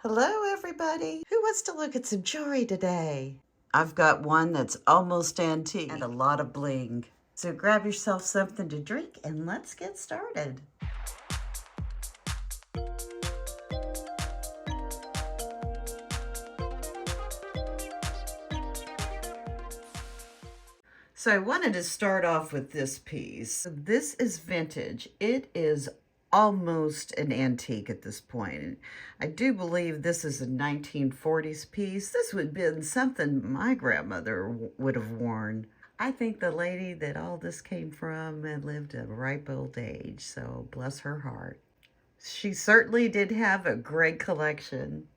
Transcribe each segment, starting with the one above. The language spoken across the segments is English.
Hello, everybody. Who wants to look at some jewelry today? I've got one that's almost antique and a lot of bling. So grab yourself something to drink and let's get started. So I wanted to start off with this piece. This is vintage. It is almost an antique at this point. I do believe this is a 1940s piece. This would have been something my grandmother would have worn. I think the lady that all this came from had lived a ripe old age, so bless her heart. She certainly did have a great collection.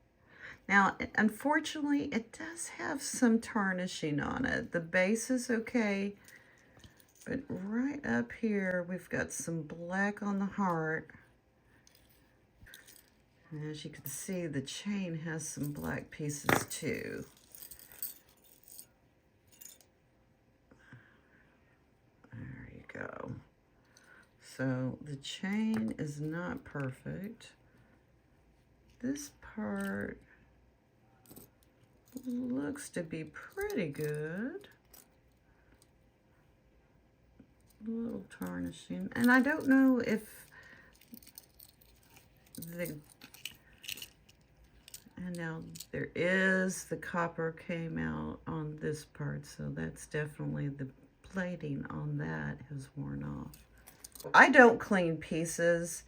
Now, unfortunately, it does have some tarnishing on it. The base is okay, but right up here, we've got some black on the heart. And as you can see, the chain has some black pieces too. There you go. So the chain is not perfect. This part looks to be pretty good. A little tarnishing. And I don't know if and now there is the copper came out on this part, so that's definitely the plating on that has worn off. I don't clean pieces.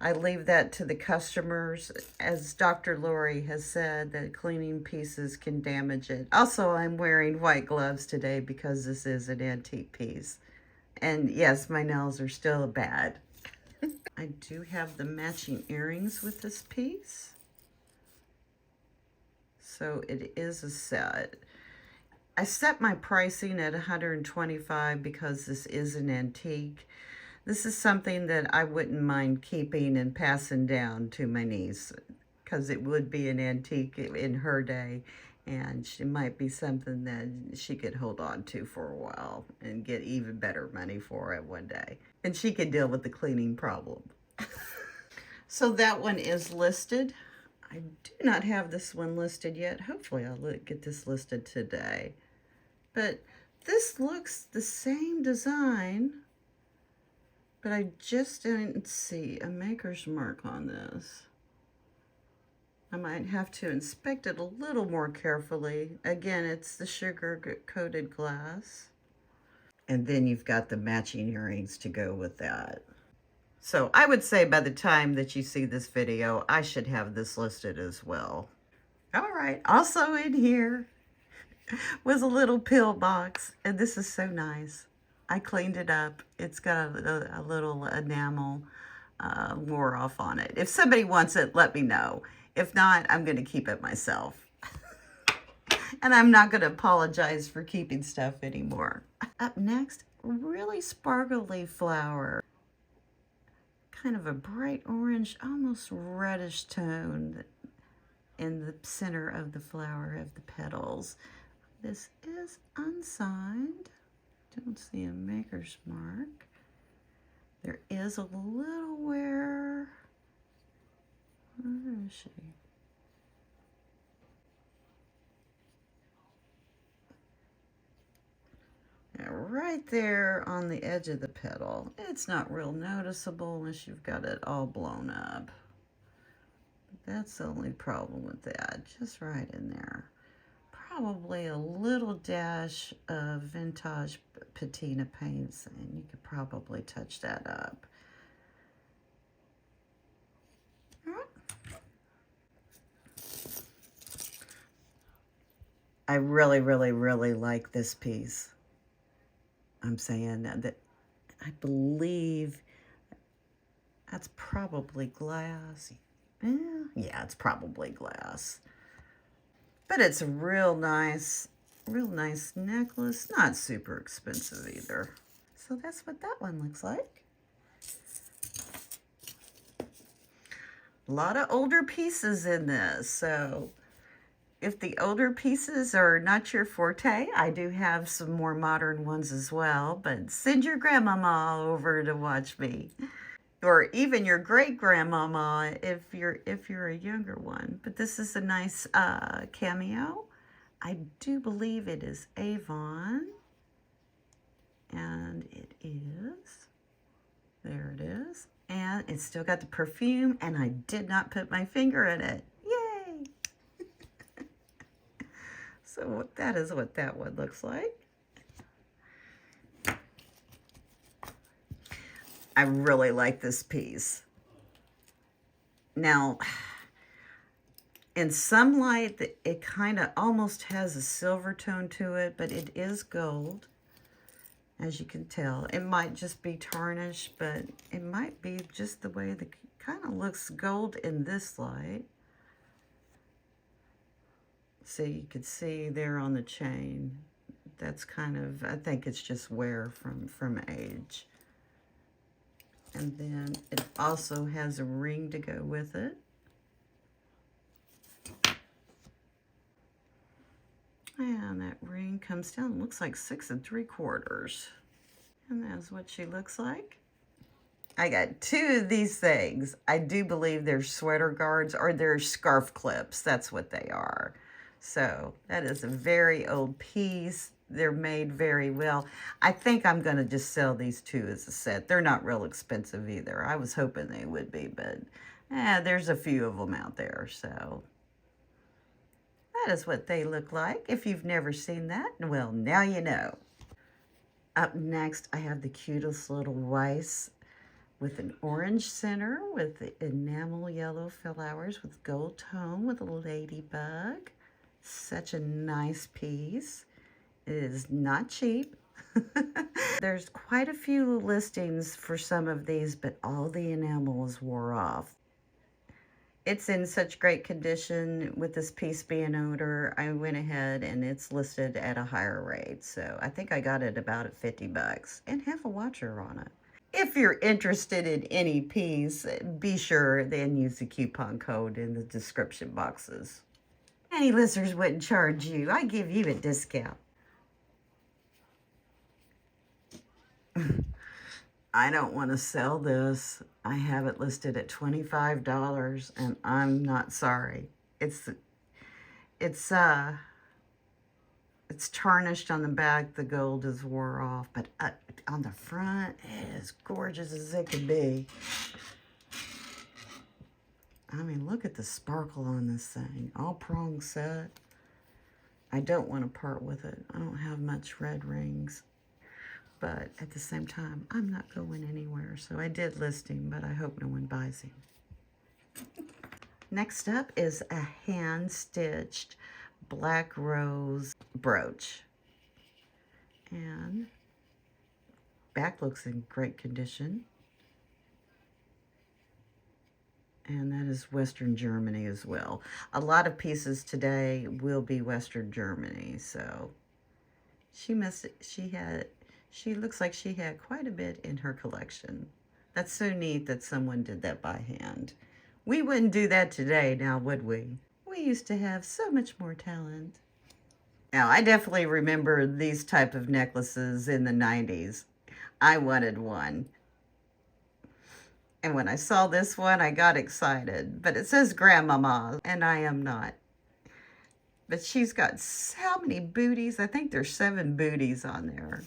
I leave that to the customers. As Dr. Lori has said, that cleaning pieces can damage it. Also, I'm wearing white gloves today because this is an antique piece. And yes, my nails are still bad. I do have the matching earrings with this piece. So it is a set. I set my pricing at $125 because this is an antique. This is something that I wouldn't mind keeping and passing down to my niece because it would be an antique in her day, and she might be something that she could hold on to for a while and get even better money for it one day. And she could deal with the cleaning problem. So that one is listed. I do not have this one listed yet. Hopefully I'll get this listed today. But this looks the same design, but I just didn't see a maker's mark on this. I might have to inspect it a little more carefully. Again, it's the sugar-coated glass. And then you've got the matching earrings to go with that. So I would say by the time that you see this video, I should have this listed as well. All right, also in here was a little pill box, and this is so nice. I cleaned it up. It's got a little enamel wore off on it. If somebody wants it, let me know. If not, I'm going to keep it myself. And I'm not going to apologize for keeping stuff anymore. Up next, really sparkly flower. Kind of a bright orange, almost reddish tone in the center of the flower of the petals. This is unsigned. Don't see a maker's mark. There is a little where is she? Yeah, right there on the edge of the petal. It's not real noticeable unless you've got it all blown up. But that's the only problem with that, just right in there. Probably a little dash of vintage patina paints, and you could probably touch that up. I really, really, really like this piece. I'm saying that I believe that's probably glass. Yeah, it's probably glass. But it's a real nice necklace. Not super expensive either. So that's what that one looks like. A lot of older pieces in this. So if the older pieces are not your forte, I do have some more modern ones as well. But send your grandmama over to watch me. or even your great grandmama if you're a younger one. But this is a nice cameo. I do believe it is Avon, and it is, there it is, and it's still got the perfume, and I did not put my finger in it. Yay! So that is what that one looks like. I really like this piece. Now, in some light, it kind of almost has a silver tone to it, but it is gold, as you can tell. It might just be tarnished, but it might be just the way the kind of looks gold in this light. So you could see there on the chain. That's kind of, I think it's just wear from age. And then it also has a ring to go with it. And that ring comes down, looks like 6 3/4. And that's what she looks like. I got 2 of these things. I do believe they're sweater guards, or they're scarf clips. That's what they are. So that is a very old piece. They're made very well. I think I'm going to just sell these 2 as a set. They're not real expensive either. I was hoping they would be, but there's a few of them out there. So that is what they look like. If you've never seen that, well, now you know. Up next, I have the cutest little Weiss with an orange center with the enamel yellow flowers with gold tone with a ladybug. Such a nice piece. It is not cheap. There's quite a few listings for some of these, but all the enamels wore off. It's in such great condition. With this piece being older, I went ahead and it's listed at a higher rate. So I think I got it about at 50 bucks and have a watcher on it. If you're interested in any piece, be sure then use the coupon code in the description boxes. Any listeners wouldn't charge you. I give you a discount. I don't want to sell this. I have it listed at $25 and I'm not sorry. It's tarnished on the back. The gold is wore off, but on the front, it is gorgeous as it could be. I mean, look at the sparkle on this thing. All prong set. I don't want to part with it. I don't have much red rings. But at the same time, I'm not going anywhere. So I did list him, but I hope no one buys him. Next up is a hand-stitched black rose brooch. And back looks in great condition. And that is Western Germany as well. A lot of pieces today will be Western Germany. So she looks like she had quite a bit in her collection. That's so neat that someone did that by hand. We wouldn't do that today, now would we? We used to have so much more talent. Now, I definitely remember these type of necklaces in the 90s. I wanted one. And when I saw this one, I got excited. But it says Grandmama, and I am not. But she's got how many booties? I think there's 7 booties on there.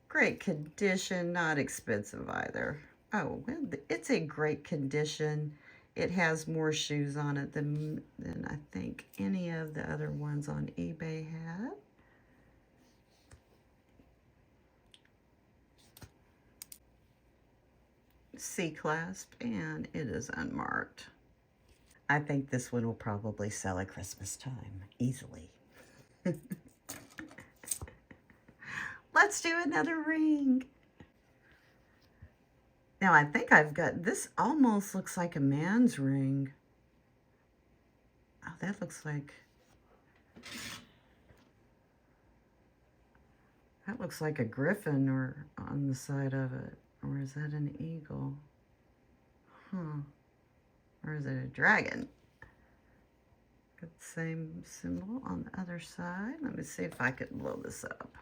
Great condition, not expensive either. Oh, well, it's in great condition. It has more shoes on it than I think any of the other ones on eBay had. C-clasp, and it is unmarked. I think this one will probably sell at Christmas time, easily. Let's do another ring. Now, I think I've got, this almost looks like a man's ring. Oh, that looks like, that looks like a griffin or on the side of it. Or is that an eagle? Huh. Or is it a dragon? Got the same symbol on the other side. Let me see if I can blow this up.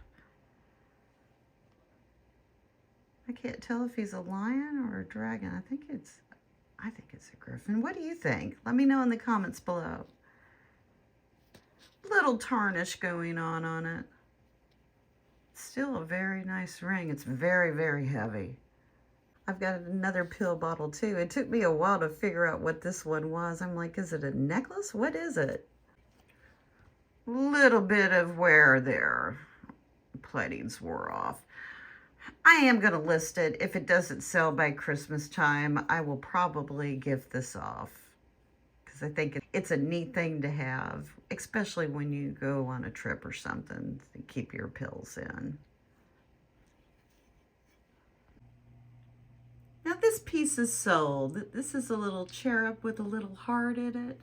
I can't tell if he's a lion or a dragon. I think it's a griffin. What do you think? Let me know in the comments below. Little tarnish going on it. Still a very nice ring. It's very, very heavy. I've got another pill bottle too. It took me a while to figure out what this one was. I'm like, is it a necklace? What is it? Little bit of wear there. Plating's wore off. I am going to list it. If it doesn't sell by Christmas time, I will probably gift this off. Because I think it's a neat thing to have, especially when you go on a trip or something to keep your pills in. Now this piece is sold. This is a little cherub with a little heart in it.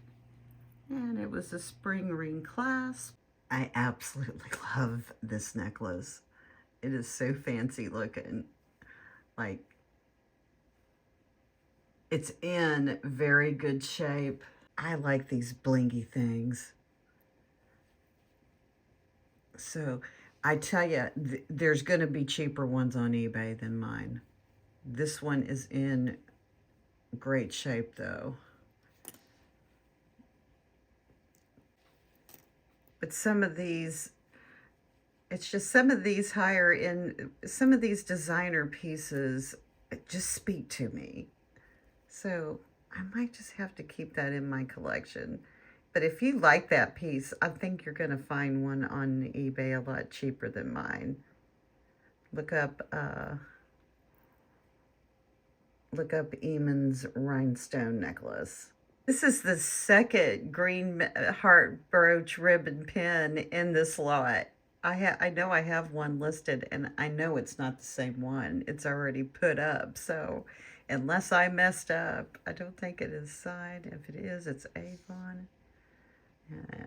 And it was a spring ring clasp. I absolutely love this necklace. It is so fancy looking. Like, it's in very good shape. I like these blingy things. So I tell you, there's going to be cheaper ones on eBay than mine. This one is in great shape though. But some of these, it's just some of these higher end, some of these designer pieces just speak to me. So I might just have to keep that in my collection. But if you like that piece, I think you're going to find one on eBay a lot cheaper than mine. Look up Eamon's rhinestone necklace. This is the second green heart brooch ribbon pin in this lot. I know I have one listed, and I know it's not the same one. It's already put up, so unless I messed up, I don't think it is signed. If it is, it's Avon.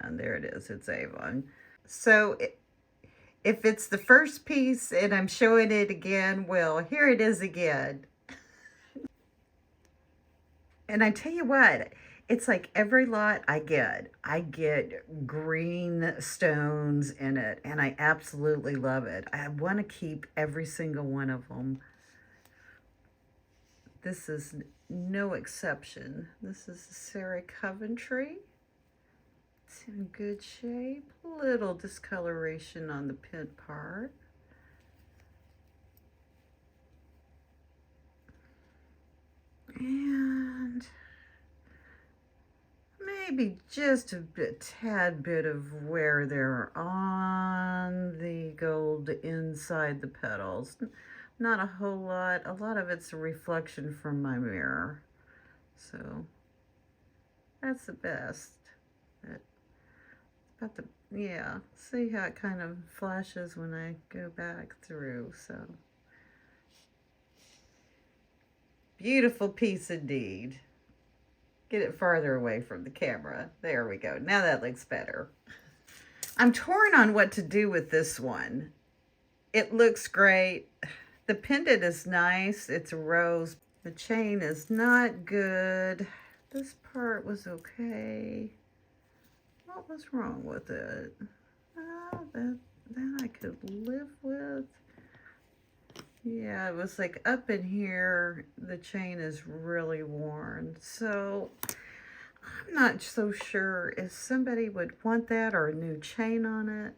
And there it is, it's Avon. So if it's the first piece and I'm showing it again, well, here it is again. And I tell you what, it's like every lot I get green stones in it, and I absolutely love it. I want to keep every single one of them. This is no exception. This is Sarah Coventry. It's in good shape. Little discoloration on the pin part. And maybe just a tad bit of wear there on the gold inside the petals. Not a whole lot. A lot of it's a reflection from my mirror. So that's the best. About the, yeah, see how it kind of flashes when I go back through. So beautiful piece indeed. Get it farther away from the camera. There we go. Now that looks better. I'm torn on what to do with this one. It looks great. The pendant is nice. It's rose. The chain is not good. This part was okay. What was wrong with it? That I could live with. Yeah, it was like up in here, the chain is really worn. So I'm not so sure if somebody would want that or a new chain on it,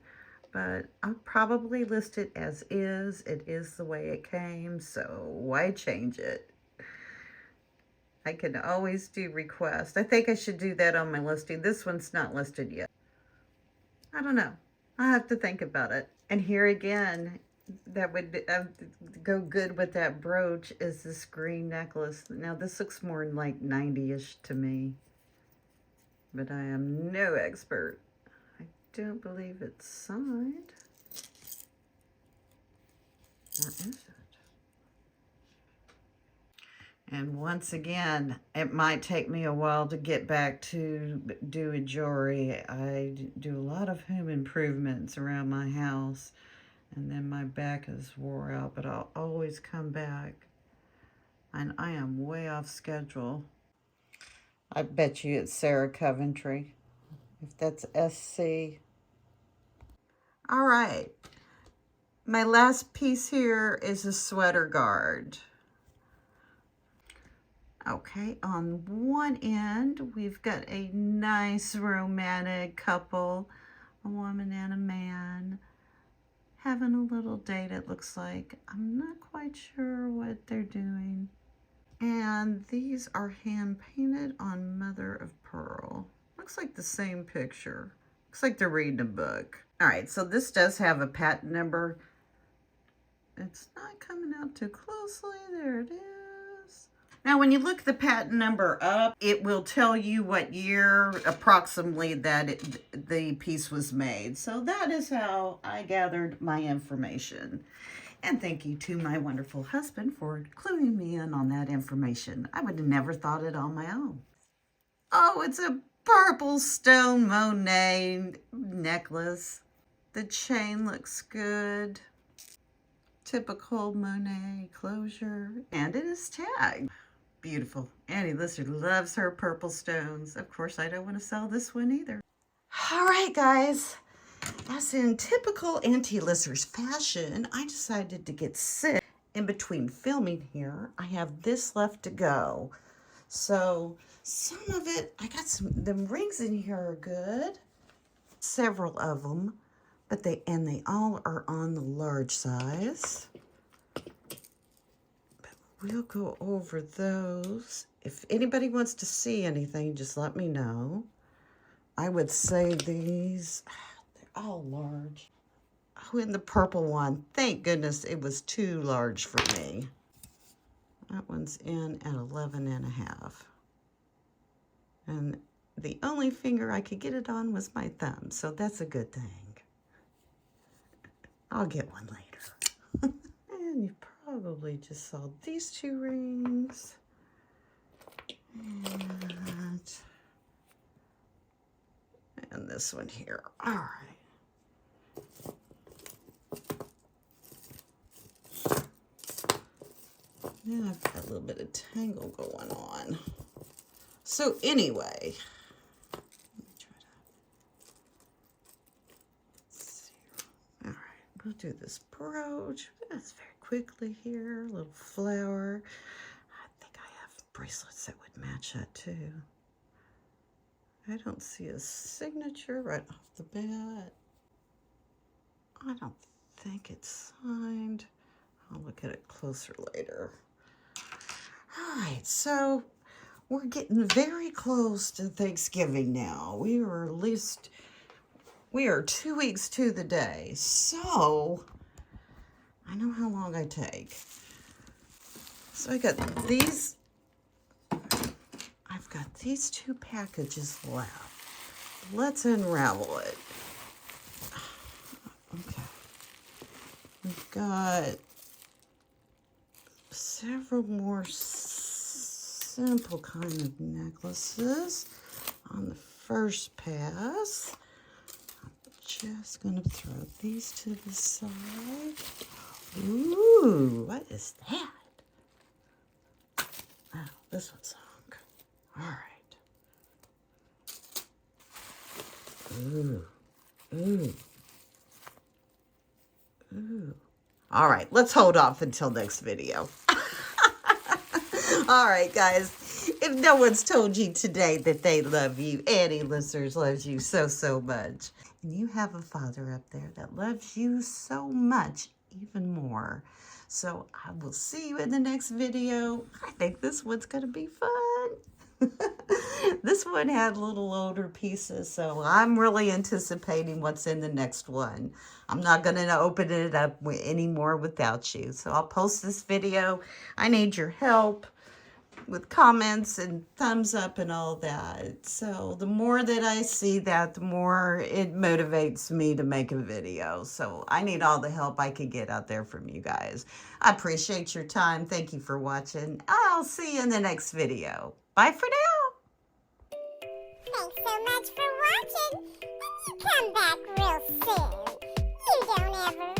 but I'll probably list it as is. It is the way it came, so why change it? I can always do request. I think I should do that on my listing. This one's not listed yet. I don't know. I have to think about it. And here again, that would go good with that brooch is this green necklace. Now this looks more like 90-ish to me, but I am no expert. I don't believe it's signed. Or is it? And once again, it might take me a while to get back to doing jewelry. I do a lot of home improvements around my house, and then my back is wore out, but I'll always come back. And I am way off schedule. I bet you it's Sarah Coventry, if that's SC. All right. My last piece here is a sweater guard. Okay, on one end, we've got a nice romantic couple, a woman and a man, having a little date, it looks like. I'm not quite sure what they're doing. And these are hand painted on mother of pearl. Looks like the same picture. Looks like they're reading a book. All right, so this does have a patent number. It's not coming out too closely. There it is. Now, when you look the patent number up, it will tell you what year approximately that the piece was made. So that is how I gathered my information. And thank you to my wonderful husband for cluing me in on that information. I would have never thought it on my own. Oh, it's a purple stone Monet necklace. The chain looks good. Typical Monet closure. And it is tagged. Beautiful. Annie Lizard loves her purple stones. Of course, I don't want to sell this one either. All right, guys. As in typical Auntie Lizard's fashion, I decided to get sick. In between filming here, I have this left to go. So some of it, I got them rings in here are good. Several of them, but they all are on the large size. But we'll go over those. If anybody wants to see anything, just let me know. I would say these, they're all large. Oh, and the purple one, thank goodness it was too large for me. That one's in at 11 and a half. And the only finger I could get it on was my thumb, so that's a good thing. I'll get one later. And you probably just saw these two rings. And this one here. All right. Now I've got a little bit of tangle going on. So anyway, let me try to see. All right, we'll do this brooch. That's very quickly here. A little flower. I think I have bracelets that would match that too. I don't see a signature right off the bat. I don't think it's signed. I'll look at it closer later. All right, so we're getting very close to Thanksgiving now. We are 2 weeks to the day. So I know how long I take. So I got these. I've got these two packages left. Let's unravel it. Okay. We've got several more simple kind of necklaces on the first pass. I'm just going to throw these to the side. Ooh, what is that? Oh, this one's hung. All right. Ooh, ooh, ooh. All right, let's hold off until next video. All right, guys, if no one's told you today that they love you, Annie Lizard loves you so, so much. And you have a father up there that loves you so much, even more. So I will see you in the next video. I think this one's going to be fun. This one had little older pieces, so I'm really anticipating what's in the next one. I'm not going to open it up anymore without you. So I'll post this video. I need your help with comments and thumbs up and all that. So the more that I see that, the more it motivates me to make a video. So I need all the help I can get out there from you guys. I appreciate your time. Thank you for watching. I'll see you in the next video. Bye for now. Thanks so much for watching, and you come back real soon. You don't ever